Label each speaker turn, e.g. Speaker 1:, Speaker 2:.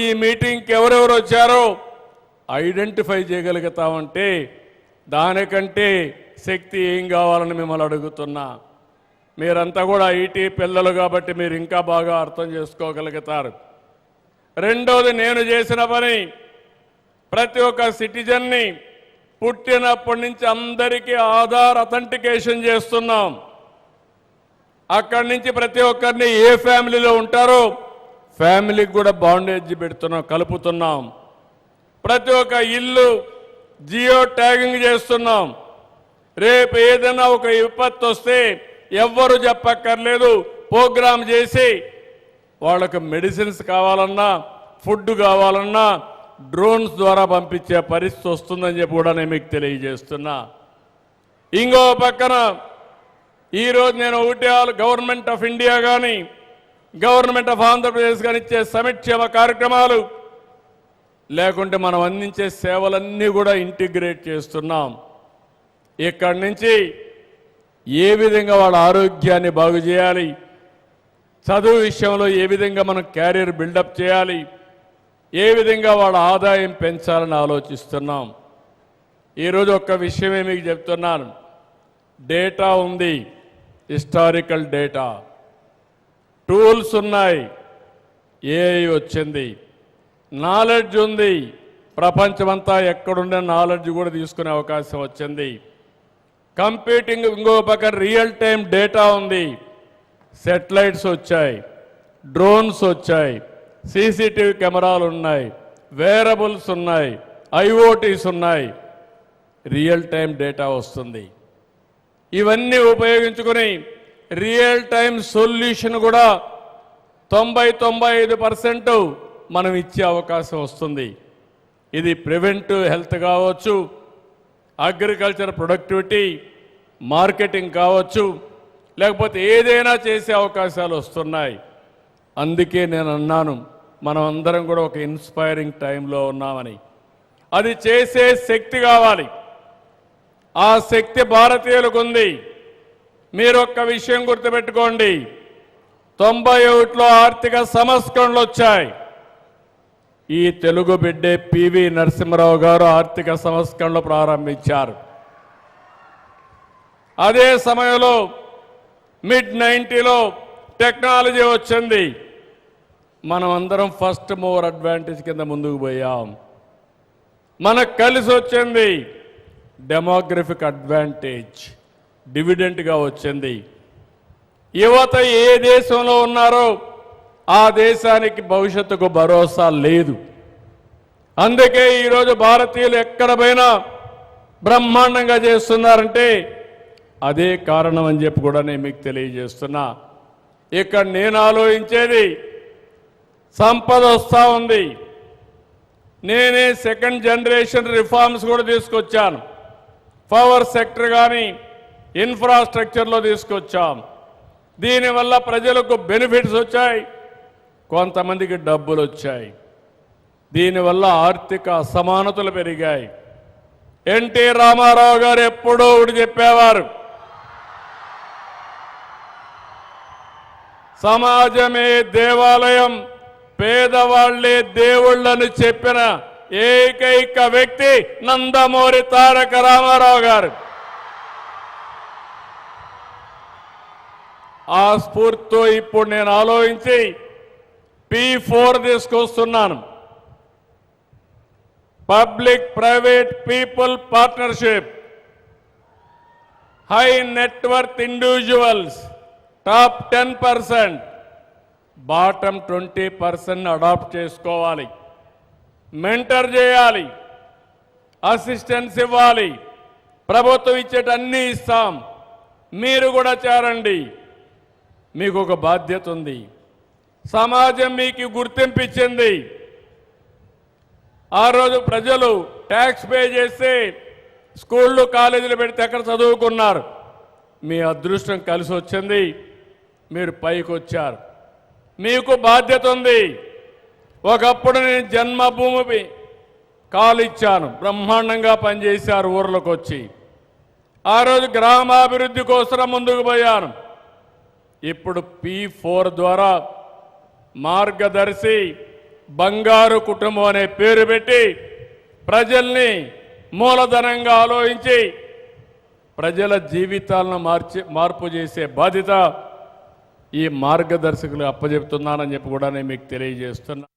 Speaker 1: ఈ మీటింగ్కి ఎవరెవరు వచ్చారో ఐడెంటిఫై చేయగలుగుతామంటే దానికంటే శక్తి ఏం కావాలని మిమ్మల్ని అడుగుతున్నా. మీరంతా కూడా ఐటీ పిల్లలు కాబట్టి మీరు ఇంకా బాగా అర్థం చేసుకోగలుగుతారు. రెండోది, నేను చేసిన పని ప్రతి ఒక్క సిటిజన్ని పుట్టినప్పటి నుంచి అందరికీ ఆధార్ అథెంటికేషన్ చేస్తున్నాం. అక్కడి నుంచి ప్రతి ఒక్కరిని ఏ ఫ్యామిలీలో ఉంటారో ఫ్యామిలీకి కూడా బాండేజ్ పెడుతున్నాం, కలుపుతున్నాం. ప్రతి ఒక్క ఇల్లు జియో ట్యాగింగ్ చేస్తున్నాం. రేపు ఏదైనా ఒక విపత్తు వస్తే ఎవ్వరు చెప్పక్కర్లేదు, ప్రోగ్రామ్ చేసి వాళ్ళకు మెడిసిన్స్ కావాలన్నా ఫుడ్ కావాలన్నా డ్రోన్స్ ద్వారా పంపించే పరిస్థితి వస్తుందని చెప్పి కూడా నేను మీకు తెలియజేస్తున్నా. ఇంకో పక్కన ఈరోజు నేను గవర్నమెంట్ ఆఫ్ ఇండియా కానీ గవర్నమెంట్ ఆఫ్ ఆంధ్రప్రదేశ్ కానీ ఇచ్చే సంక్షేమ కార్యక్రమాలు లేకుంటే మనం అందించే సేవలన్నీ కూడా ఇంటిగ్రేట్ చేస్తున్నాం. ఇక్కడి నుంచి ఏ విధంగా వాళ్ళ ఆరోగ్యాన్ని బాగు చేయాలి, చదువు విషయంలో ఏ విధంగా మనం క్యారియర్ బిల్డప్ చేయాలి, ఏ విధంగా వాళ్ళ ఆదాయం పెంచాలని ఆలోచిస్తున్నాం. ఈరోజు ఒక్క విషయమే మీకు చెప్తున్నాను. డేటా ఉంది, హిస్టారికల్ డేటా, టూల్స్ ఉన్నాయి, ఏఐ వచ్చింది, నాలెడ్జ్ ఉంది, ప్రపంచమంతా ఎక్కడుండే నాలెడ్జ్ కూడా తీసుకునే అవకాశం వచ్చింది. కంప్యూటింగ్ ఇంకో పక్కన రియల్ టైం డేటా ఉంది, సెటిలైట్స్ వచ్చాయి, డ్రోన్స్ వచ్చాయి, సీసీటీవీ కెమెరాలు ఉన్నాయి, వేరబుల్స్ ఉన్నాయి, ఐఓటీస్ ఉన్నాయి, రియల్ టైం డేటా వస్తుంది. ఇవన్నీ ఉపయోగించుకొని రియల్ టైం సొల్యూషన్ కూడా 90-95% మనం ఇచ్చే అవకాశం వస్తుంది. ఇది ప్రివెంటివ్ హెల్త్ కావచ్చు, అగ్రికల్చర్ ప్రొడక్టివిటీ, మార్కెటింగ్ కావచ్చు, లేకపోతే ఏదైనా చేసే అవకాశాలు వస్తున్నాయి. అందుకే నేను అన్నాను మనం అందరం కూడా ఒక ఇన్స్పైరింగ్ టైంలో ఉన్నామని. అది చేసే శక్తి కావాలి. ఆ శక్తి భారతీయులకు ఉంది. మీరు ఒక్క విషయం గుర్తుపెట్టుకోండి, 91లో ఆర్థిక సంస్కరణలు వచ్చాయి. ఈ తెలుగు బిడ్డే పివి నరసింహారావు గారు ఆర్థిక సంస్కరణలు ప్రారంభించారు. అదే సమయంలో మిడ్-90లో టెక్నాలజీ వచ్చింది. మనం అందరం ఫస్ట్ మూవర్ అడ్వాంటేజ్ కింద ముందుకు పోయాం. మనకు కలిసి వచ్చింది డెమోగ్రఫిక్ అడ్వాంటేజ్, డివిడెంట్గా వచ్చింది. యువత ఏ దేశంలో ఉన్నారో ఆ దేశానికి భవిష్యత్తుకు భరోసా లేదు. అందుకే ఈరోజు భారతీయులు ఎక్కడ పోయినా బ్రహ్మాండంగా చేస్తున్నారంటే అదే కారణం అని చెప్పి కూడా నేను మీకు తెలియజేస్తున్నా. ఇక్కడ నేను ఆలోచించేది సంపద వస్తూ ఉంది. నేనే సెకండ్ జనరేషన్ రిఫార్మ్స్ కూడా తీసుకొచ్చాను. పవర్ సెక్టర్ కానీ ఇన్ఫ్రాస్ట్రక్చర్లో తీసుకొచ్చాం. దీనివల్ల ప్రజలకు బెనిఫిట్స్ వచ్చాయి, కొంతమందికి డబ్బులు వచ్చాయి. దీనివల్ల ఆర్థిక అసమానతలు పెరిగాయి. ఎన్టీ రామారావు గారు ఎప్పుడో ఒకటి చెప్పేవారు, సమాజమే దేవాలయం, పేదవాళ్లే దేవుళ్ళని చెప్పిన ఏకైక వ్యక్తి నందమూరి తారక రామారావు గారు. ఆ స్ఫూర్తితో ఇప్పుడు నేను ఆలోచించి P4 తీసుకొస్తున్నాను. Public private people partnership. High net worth individuals top 10%, bottom 20% adapt చేసుకోవాలి, మెంటర్ చేయాలి, అసిస్టెన్స్ ఇవ్వాలి. ప్రభుత్వం ఇచ్చేట అన్నీ ఇస్తాం, మీరు కూడా చేరండి. మీకు ఒక బాధ్యత ఉంది. సమాజం మీకు గుర్తింపు ఇచ్చింది. ఆ రోజు ప్రజలు ట్యాక్స్ పే చేస్తే స్కూళ్ళు కాలేజీలు పెడితే ఎక్కడ చదువుకున్నారు. మీ అదృష్టం కలిసి వచ్చింది, మీరు పైకి వచ్చారు. మీకు బాధ్యత ఉంది. ఒకప్పుడు నేను జన్మభూమి కాలు ఇచ్చాను, బ్రహ్మాండంగా పనిచేశారు ఊర్లకు వచ్చి. ఆ రోజు గ్రామాభివృద్ధి కోసం ముందుకు పోయాను. ఇప్పుడు P4 ద్వారా మార్గదర్శి, బంగారు కుటుంబం అనే పేరు పెట్టి ప్రజల్ని మూలధనంగా ఆలోచించి ప్రజల జీవితాలను మార్పు చేసే బాధ్యత ఈ మార్గదర్శకులు అప్పచెప్తున్నానని చెప్పి కూడా నేను మీకు తెలియజేస్తున్నా.